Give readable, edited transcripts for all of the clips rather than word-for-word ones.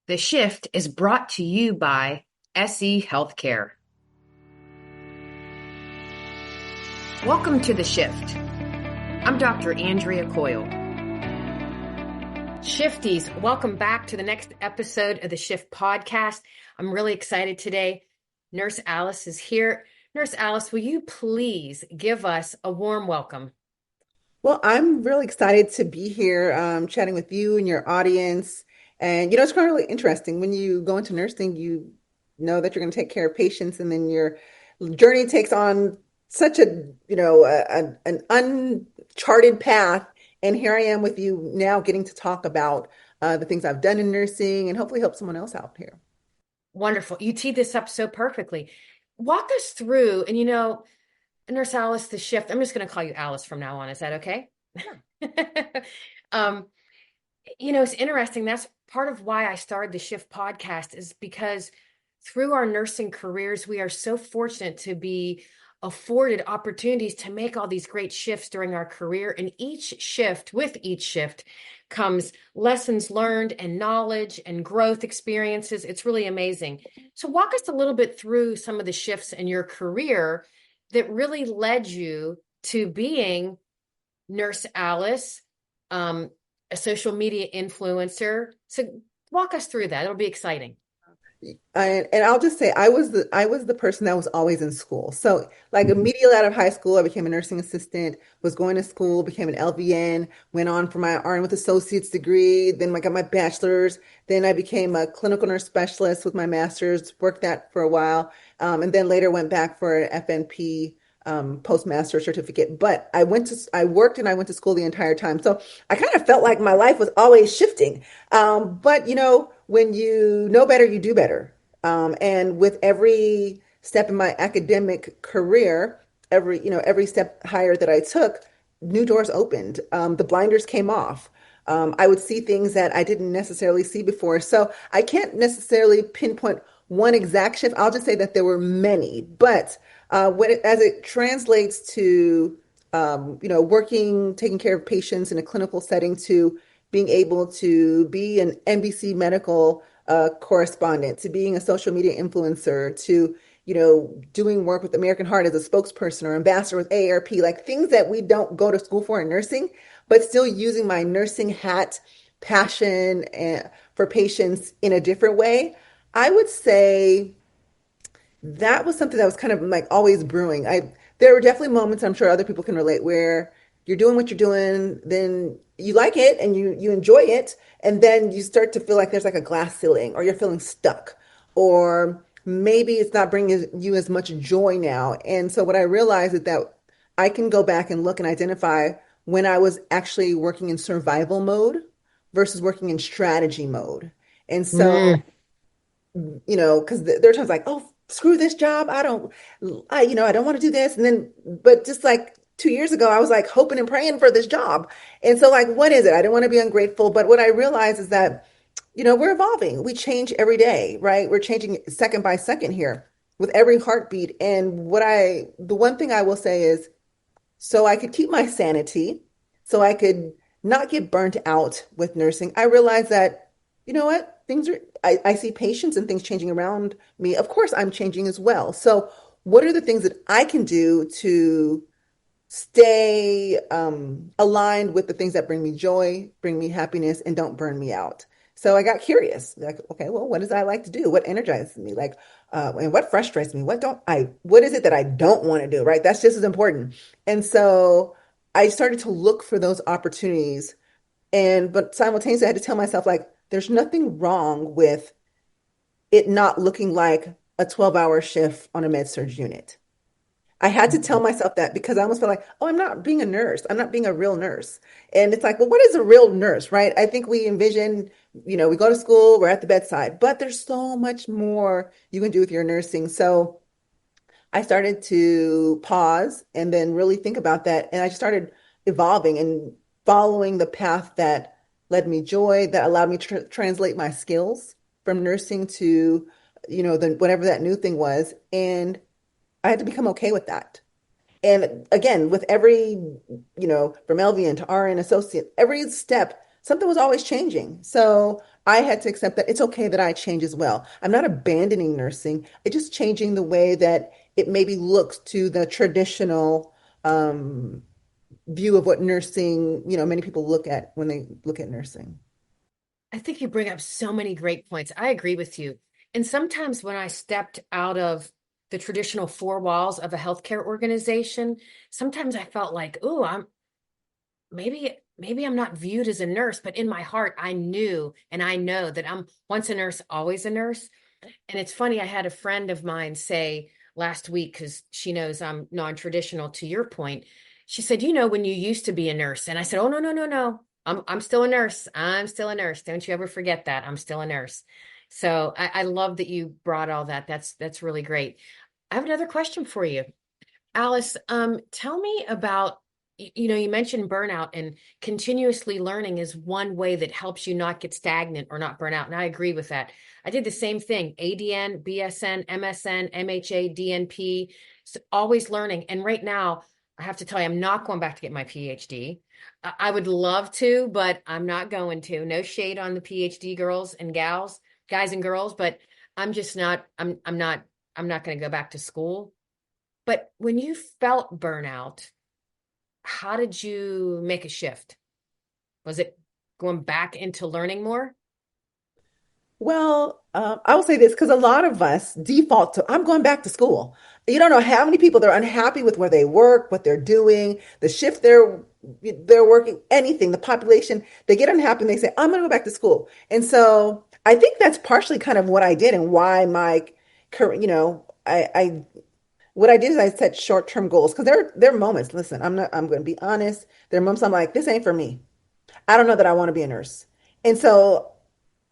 The Shift is brought to you by SE Healthcare. Welcome to The Shift. I'm Dr. Andrea Coyle. Shifties, welcome back to the next episode of the Shift podcast. I'm really excited today. Nurse Alice is here. Nurse Alice, will you please give us a warm welcome? Well, I'm really excited to be here chatting with you and your audience. And it's kind of really interesting. When you go into nursing, you know that you're going to take care of patients, and then your journey takes on such an uncharted path. And here I am with you now getting to talk about the things I've done in nursing and hopefully help someone else out here. Wonderful. You teed this up so perfectly. Walk us through, and Nurse Alice, the Shift, I'm just going to call you Alice from now on. Is that okay? um, it's interesting. That's part of why I started the Shift podcast, is because through our nursing careers, we are so fortunate to be afforded opportunities to make all these great shifts during our career. And with each shift comes lessons learned and knowledge and growth experiences. It's really amazing. So walk us a little bit through some of the shifts in your career that really led you to being Nurse Alice, a social media influencer. So walk us through that. It'll be exciting. And I'll just say I was the person that was always in school. So like immediately out of high school, I became a nursing assistant, was going to school, became an LVN, went on for my RN with associate's degree, then I got my bachelor's, then I became a clinical nurse specialist with my master's, worked that for a while, and then later went back for an FNP postmaster certificate. But I worked and I went to school the entire time. So I kind of felt like my life was always shifting. But when you know better, you do better. And with every step in my academic career, every step higher that I took, new doors opened. The blinders came off. I would see things that I didn't necessarily see before. So I can't necessarily pinpoint one exact shift. I'll just say that there were many. But as it translates to, working, taking care of patients in a clinical setting, to being able to be an NBC medical correspondent, to being a social media influencer, to doing work with American Heart as a spokesperson or ambassador with AARP, like things that we don't go to school for in nursing, but still using my nursing hat, passion for patients in a different way. I would say that was something that was kind of like always brewing. There were definitely moments, I'm sure other people can relate, where you're doing what you're doing, then you like it and you enjoy it, and then you start to feel like there's like a glass ceiling, or you're feeling stuck, or maybe it's not bringing you as much joy now. And so what I realized is that I can go back and look and identify when I was actually working in survival mode versus working in strategy mode. And so Mm. because there are times like, oh, screw this job. I don't want to do this. And then, but just like 2 years ago, I was like hoping and praying for this job. And so, like, what is it? I don't want to be ungrateful. But what I realize is that, we're evolving. We change every day, right? We're changing second by second here with every heartbeat. And the one thing I will say is, so I could keep my sanity, so I could not get burnt out with nursing. I realized that, you know what, I see patients and things changing around me. Of course, I'm changing as well. So, what are the things that I can do to stay aligned with the things that bring me joy, bring me happiness, and don't burn me out? So I got curious, like, okay, well, what does I like to do? What energizes me? Like, and what frustrates me? What is it that I don't want to do? Right? That's just as important. And so I started to look for those opportunities, but simultaneously I had to tell myself, like, there's nothing wrong with it not looking like a 12-hour shift on a med surg unit. I had to tell myself that because I almost felt like, oh, I'm not being a nurse. I'm not being a real nurse. And it's like, well, what is a real nurse, right? I think we envision, we go to school, we're at the bedside, but there's so much more you can do with your nursing. So I started to pause and then really think about that. And I started evolving and following the path that led me joy, that allowed me to translate my skills from nursing to, whatever that new thing was. And I had to become okay with that. And again, with every, from LVN to RN associate, every step, something was always changing. So I had to accept that it's okay that I change as well. I'm not abandoning nursing. It's just changing the way that it maybe looks to the traditional view of what nursing, many people look at when they look at nursing. I think you bring up so many great points. I agree with you. And sometimes when I stepped out of the traditional four walls of a healthcare organization, sometimes I felt like, oh, maybe I'm not viewed as a nurse, but in my heart, I knew and I know that I'm once a nurse, always a nurse. And it's funny, I had a friend of mine say last week, because she knows I'm non-traditional to your point. She said, when you used to be a nurse. And I said, oh, no, no, no, no. I'm still a nurse. I'm still a nurse. Don't you ever forget that. I'm still a nurse. So I love that you brought all that. That's really great. I have another question for you. Alice, tell me about, you mentioned burnout, and continuously learning is one way that helps you not get stagnant or not burn out. And I agree with that. I did the same thing, ADN, BSN, MSN, MHA, DNP, so always learning. And right now, I have to tell you, I'm not going back to get my PhD. I would love to, but I'm not going to. No shade on the PhD girls and gals, guys and girls, but I'm just not, I'm not going to go back to school. But when you felt burnout, how did you make a shift? Was it going back into learning more? Well, I will say this because a lot of us default to, I'm going back to school. You don't know how many people they're unhappy with where they work, what they're doing, the shift they're working, anything, the population, they get unhappy and they say, I'm going to go back to school. And so I think that's partially kind of what I did and why my current, what I did is I set short-term goals because there are moments, listen, I'm going to be honest. There are moments I'm like, this ain't for me. I don't know that I want to be a nurse. And so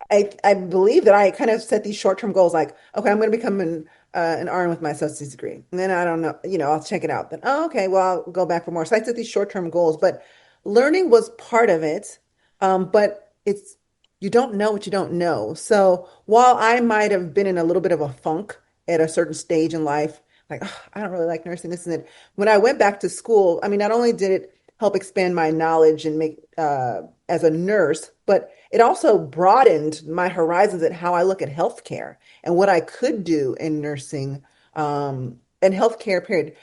I believe that I kind of set these short-term goals like, okay, I'm going to become an RN with my associate's degree. And then I don't know, I'll check it out. Then, oh, okay, well, I'll go back for more. So I set these short-term goals, but learning was part of it. But you don't know what you don't know. So while I might have been in a little bit of a funk at a certain stage in life, like, "Ugh, I don't really like nursing, this and that. When I went back to school, I mean, not only did it help expand my knowledge and make as a nurse, but it also broadened my horizons at how I look at healthcare and what I could do in nursing and healthcare, period.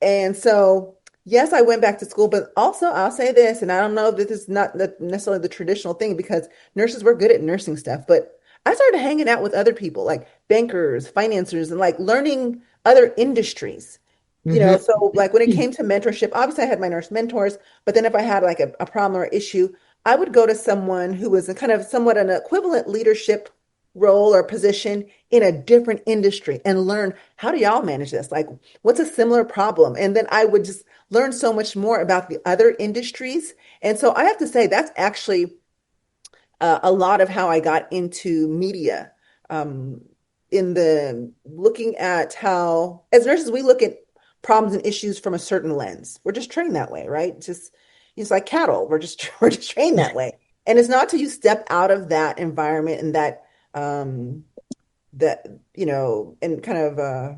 And so, yes, I went back to school, but also I'll say this, and I don't know if this is not necessarily the traditional thing because nurses were good at nursing stuff, but I started hanging out with other people like bankers, financiers, and like learning other industries. Hmm. So like when it came to mentorship, obviously I had my nurse mentors, but then if I had like a problem or issue, I would go to someone who was a kind of somewhat an equivalent leadership role or position in a different industry and learn how do y'all manage this? Like, what's a similar problem? And then I would just learn so much more about the other industries. And so I have to say that's actually a lot of how I got into media. Um, in the looking at how, as nurses, we look at problems and issues from a certain lens. We're just trained that way, right? Just it's like cattle. We're just trained that way. And it's not till you step out of that environment and um, that and kind of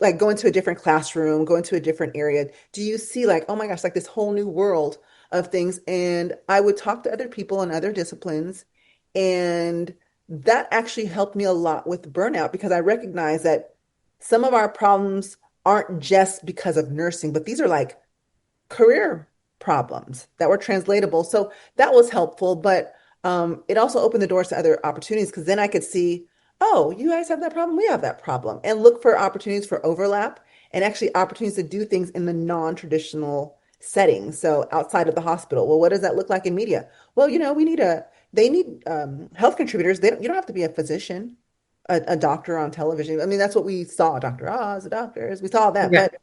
like go into a different classroom, go into a different area, do you see like, oh my gosh, like this whole new world of things? And I would talk to other people in other disciplines, and that actually helped me a lot with burnout because I recognize that some of our problems aren't just because of nursing, but these are like career problems that were translatable. So that was helpful, but it also opened the doors to other opportunities because then I could see, oh, you guys have that problem, we have that problem, and look for opportunities for overlap and actually opportunities to do things in the non-traditional setting. So outside of the hospital, well, what does that look like in media? Well, they need health contributors. You don't have to be a physician, a doctor on television. I mean, that's what we saw, Dr. Oz, the doctors, we saw that, Yeah. but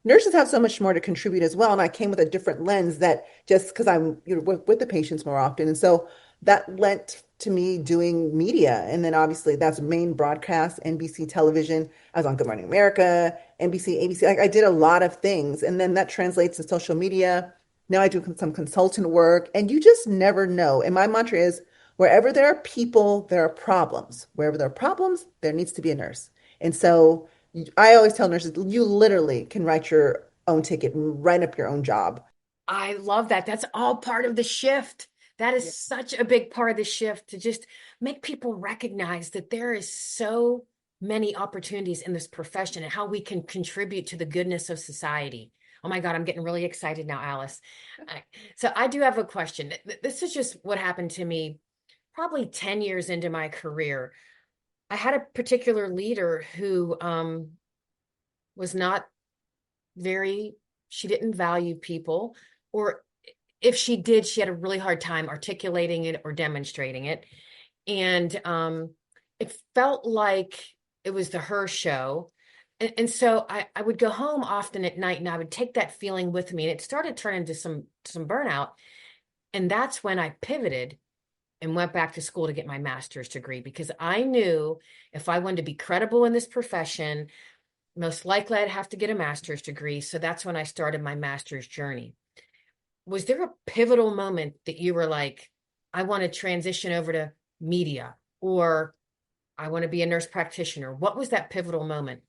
nurses have so much more to contribute as well. And I came with a different lens that just because I'm with the patients more often. And so that lent to me doing media. And then obviously that's main broadcast, NBC television. I was on Good Morning America, NBC, ABC. Like I did a lot of things. And then that translates to social media. Now I do some consultant work and you just never know. And my mantra is wherever there are people, there are problems. Wherever there are problems, there needs to be a nurse. And so I always tell nurses, you literally can write your own ticket and write up your own job. I love that. That's all part of the shift. That Yeah. is such a big part of the shift to just make people recognize that there is so many opportunities in this profession and how we can contribute to the goodness of society. Oh my God, I'm getting really excited now, Alice. I- So I do have a question. This is just what happened to me probably 10 years into my career. I had a particular leader who was not very, she didn't value people, or if she did, she had a really hard time articulating it or demonstrating it. And it felt like it was the her show. And so I would go home often at night and I would take that feeling with me. And it started turning into some burnout. And that's when I pivoted and went back to school to get my master's degree because I knew if I wanted to be credible in this profession, most likely I'd have to get a master's degree. So that's when I started my master's journey. Was there a pivotal moment that you were like, I want to transition over to media, or I want to be a nurse practitioner? What was that pivotal moment?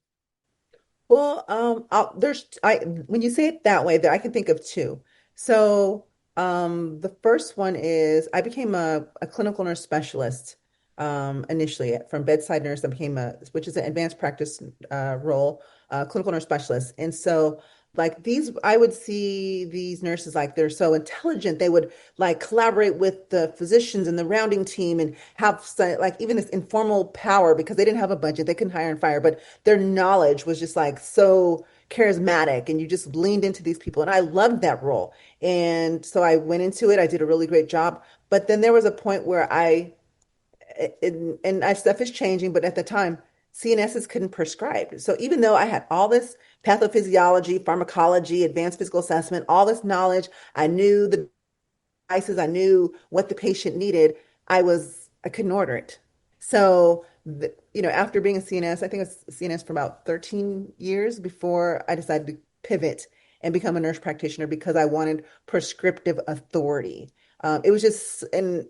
Well, there's I when you say it that way, there I can think of two. So, the first one is I became a clinical nurse specialist initially from bedside nurse. I became which is an advanced practice role, clinical nurse specialist. And so, like these, I would see these nurses like they're so intelligent. They would like collaborate with the physicians and the rounding team and have like even this informal power because they didn't have a budget. They couldn't hire and fire, but their knowledge was just like so charismatic and you just leaned into these people and I loved that role. And so I went into it. I did a really great job. But then there was a point where stuff is changing, but at the time, CNSs couldn't prescribe. So even though I had all this pathophysiology, pharmacology, advanced physical assessment, all this knowledge, I knew the devices, I knew what the patient needed, I couldn't order it. So, after being a CNS, I think I was a CNS for about 13 years before I decided to pivot and become a nurse practitioner because I wanted prescriptive authority. It was just, and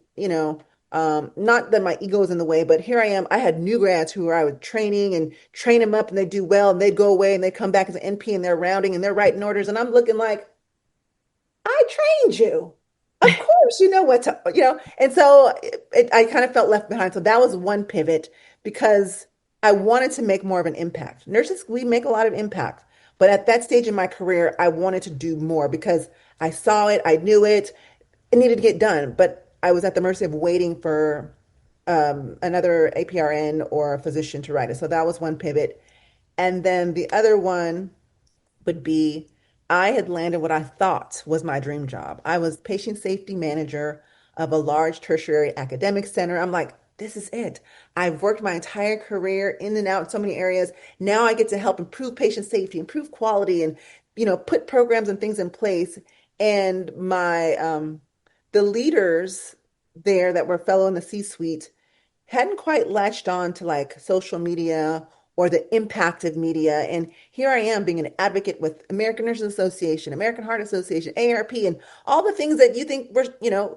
not that my ego was in the way, but here I am. I had new grads who I was training and train them up and they do well and they'd go away and they come back as an NP and they're rounding and they're writing orders. And I'm looking like, I trained you. Of course, you know what to. And so I kind of felt left behind. So that was one pivot because I wanted to make more of an impact. Nurses, we make a lot of impact. But at that stage in my career, I wanted to do more because I saw it, I knew it, it needed to get done. But I was at the mercy of waiting for another APRN or a physician to write it. So that was one pivot. And then the other one would be I had landed what I thought was my dream job. I was patient safety manager of a large tertiary academic center. I'm like, this is it. I've worked my entire career in and out in so many areas. Now I get to help improve patient safety, improve quality, and put programs and things in place. And my the leaders there that were fellow in the C-suite hadn't quite latched on to like social media or the impact of media. And here I am being an advocate with American Nurses Association, American Heart Association, AARP, and all the things that you think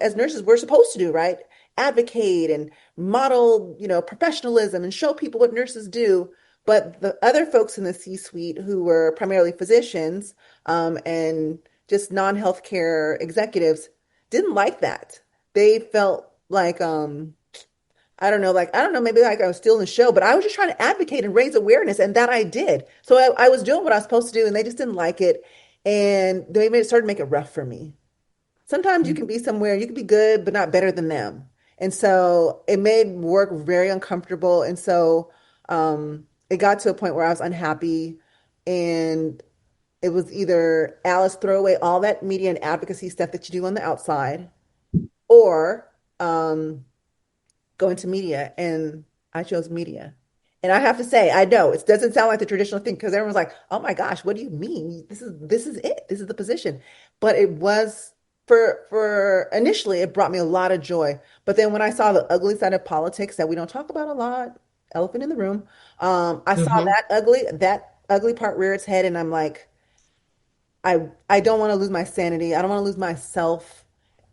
as nurses, we're supposed to do, right? Advocate and model, professionalism and show people what nurses do. But the other folks in the C-suite who were primarily physicians and just non-healthcare executives didn't like that. They felt like I don't know, maybe like I was still in the show, but I was just trying to advocate and raise awareness, and that I did. So I was doing what I was supposed to do, and they just didn't like it, and they made it started to make it rough for me. Sometimes you can be somewhere, you can be good, but not better than them, and so it made work very uncomfortable, and so it got to a point where I was unhappy, and it was either Alice, throw away all that media and advocacy stuff that you do on the outside, or go into media, and I chose media. And I have to say, I know it doesn't sound like the traditional thing because everyone's like, "Oh my gosh, what do you mean? This is it. This is the position." But it was for initially it brought me a lot of joy. But then when I saw the ugly side of politics that we don't talk about a lot, elephant in the room, I saw Hmm. that ugly part rear its head, and I'm like, I don't want to lose my sanity. I don't want to lose myself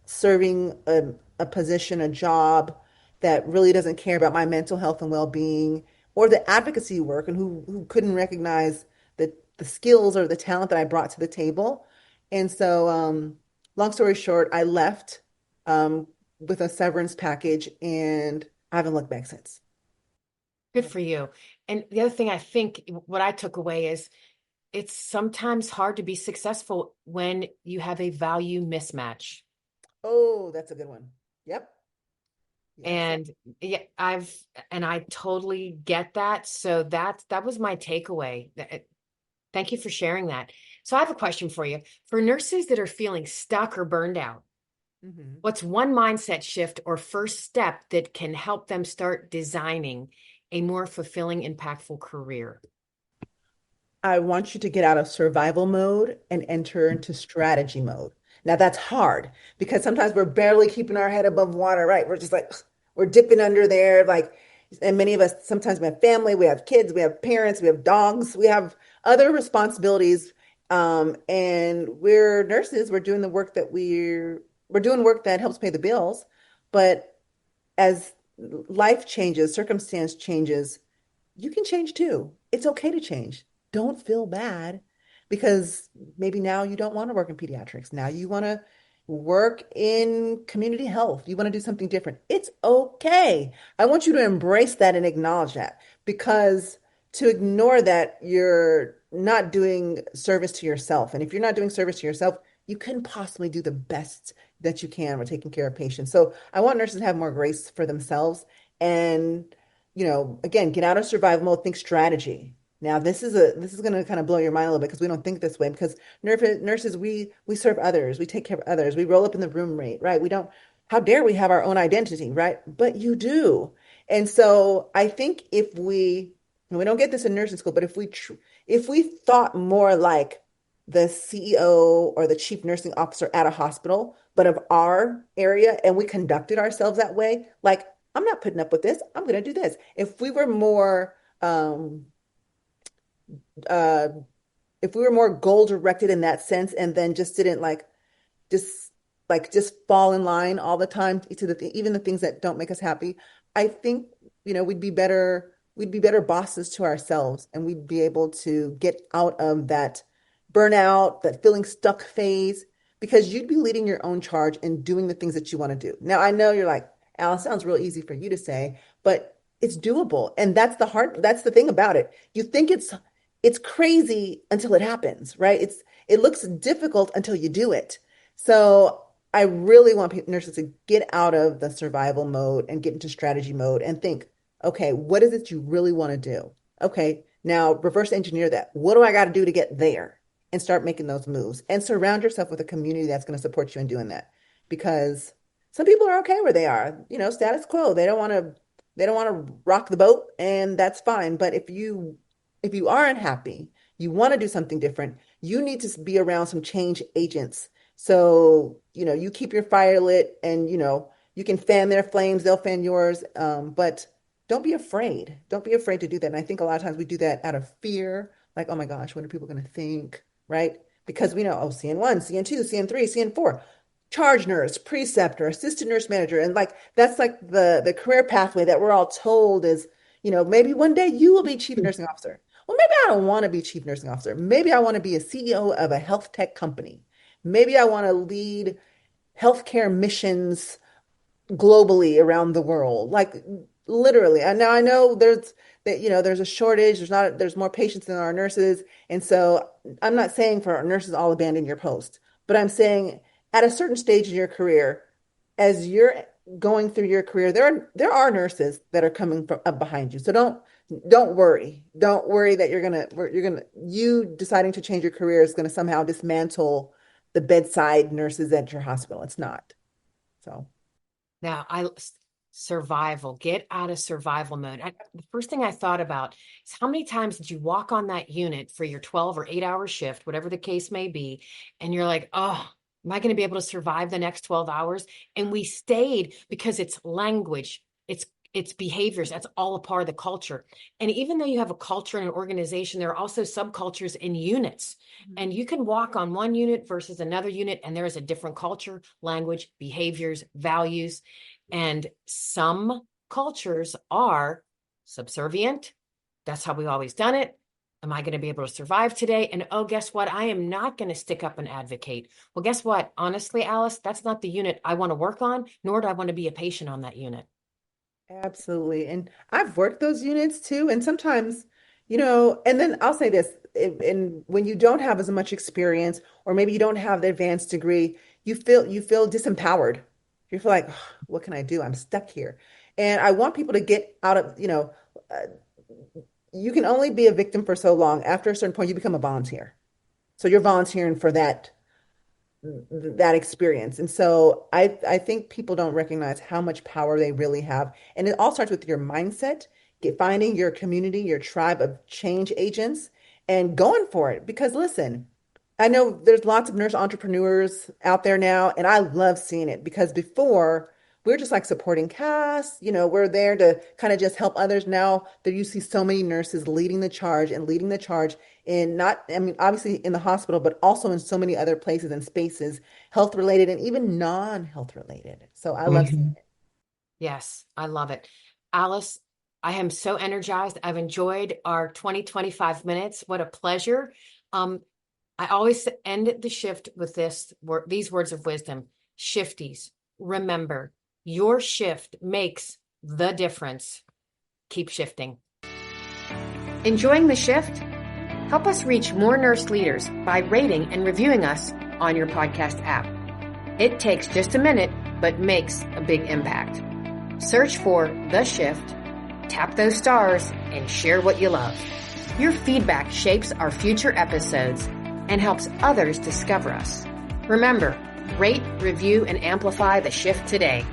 serving a position, a job that really doesn't care about my mental health and well-being or the advocacy work and who couldn't recognize the skills or the talent that I brought to the table. And so, long story short, I left, with a severance package, and I haven't looked back since. Good for you. And the other thing I think what I took away is it's sometimes hard to be successful when you have a value mismatch. Oh, that's a good one. Yep. Yes. And yeah, I totally get that. So that was my takeaway. Thank you for sharing that. So I have a question for you. For nurses that are feeling stuck or burned out, Mhm. what's one mindset shift or first step that can help them start designing a more fulfilling, impactful career? I want you to get out of survival mode and enter into strategy mode. Now that's hard because sometimes we're barely keeping our head above water, right? We're just like, we're dipping under there. Like, and many of us, sometimes we have family, we have kids, we have parents, we have dogs, we have other responsibilities. And we're nurses, we're doing the work that we're doing work that helps pay the bills. But as life changes, circumstance changes, you can change too. It's okay to change. Don't feel bad because maybe now you don't want to work in pediatrics. Now you want to work in community health. You want to do something different. It's okay. I want you to embrace that and acknowledge that because to ignore that, you're not doing service to yourself. And if you're not doing service to yourself, you couldn't possibly do the best that you can with taking care of patients. So I want nurses to have more grace for themselves and again, get out of survival mode, think strategy. Now, this is going to kind of blow your mind a little bit because we don't think this way because nurses we serve others, we take care of others, we roll up in the room rate, right? We don't how dare we have our own identity, right? But you do. And so I think if we and we don't get this in nursing school, but if we thought more like the CEO or the chief nursing officer at a hospital, but of our area, and we conducted ourselves that way, like I'm not putting up with this. I'm going to do this. Uh, if we were more goal directed in that sense, and then just didn't just just fall in line all the time to even the things that don't make us happy, I think we'd be better bosses to ourselves, and we'd be able to get out of that burnout, that feeling stuck phase, because you'd be leading your own charge and doing the things that you want to do. Now, I know you're like, Al, it sounds real easy for you to say, but it's doable. And that's the thing about it. You think it's crazy until it happens, right? It looks difficult until you do it. So I really want nurses to get out of the survival mode and get into strategy mode and think, okay, what is it you really want to do? Okay, now reverse engineer that. What do I got to do to get there? And start making those moves and surround yourself with a community that's going to support you in doing that. Because some people are okay where they are, status quo. They don't want to rock the boat, and that's fine. But if you are unhappy, you want to do something different, you need to be around some change agents. So, you keep your fire lit and, you can fan their flames, they'll fan yours. But don't be afraid. Don't be afraid to do that. And I think a lot of times we do that out of fear, like, oh my gosh, what are people going to think? Right? Because we know, oh, CN1, CN2, CN3, CN4, charge nurse, preceptor, assistant nurse manager. And like that's like the career pathway that we're all told is, maybe one day you will be chief nursing officer. Well, maybe I don't want to be chief nursing officer. Maybe I want to be a CEO of a health tech company. Maybe I want to lead healthcare missions globally around the world. Like literally. And now I know there's a shortage, there's more patients than our nurses. And so I'm not saying for our nurses all abandon your post, but I'm saying at a certain stage in your career, as you're going through your career, there are nurses that are coming from up behind you. So don't worry. Don't worry that you deciding to change your career is gonna somehow dismantle the bedside nurses at your hospital. It's not. So Now, survival, get out of survival mode. The first thing I thought about is how many times did you walk on that unit for your 12 or 8 hour shift, whatever the case may be, and you're like, oh, am I going to be able to survive the next 12 hours? And we stayed because it's language, it's behaviors, that's all a part of the culture. And even though you have a culture and an organization, there are also subcultures in units. And you can walk on one unit versus another unit, and there is a different culture, language, behaviors, values. And some cultures are subservient. That's how we've always done it. Am I going to be able to survive today? And oh, guess what? I am not going to stick up and advocate. Well, guess what? Honestly, Alice, that's not the unit I want to work on, nor do I want to be a patient on that unit. Absolutely. And I've worked those units too. And sometimes, and then I'll say this, and when you don't have as much experience, or maybe you don't have the advanced degree, you feel disempowered. You feel like, "Ugh, what can I do? I'm stuck here." And I want people to get out of, uh, you can only be a victim for so long. After a certain point, you become a volunteer. So you're volunteering for that experience. And so I think people don't recognize how much power they really have. And it all starts with your mindset, finding your community, your tribe of change agents and going for it. Because listen, I know there's lots of nurse entrepreneurs out there now, and I love seeing it because before we're just like supporting cast, we're there to kind of just help others. Now that you see so many nurses leading the charge and leading the charge in not, I mean, obviously in the hospital, but also in so many other places and spaces, health related and even non-health related. So I love seeing Mhm. Yes, I love it. Alice, I am so energized. I've enjoyed our 20-25 minutes. What a pleasure. Um, I always end the shift with these words of wisdom. Shifties, remember, your shift makes the difference. Keep shifting. Enjoying the shift? Help us reach more nurse leaders by rating and reviewing us on your podcast app. It takes just a minute, but makes a big impact. Search for The Shift, tap those stars, and share what you love. Your feedback shapes our future episodes and helps others discover us. Remember, rate, review, and amplify The Shift today.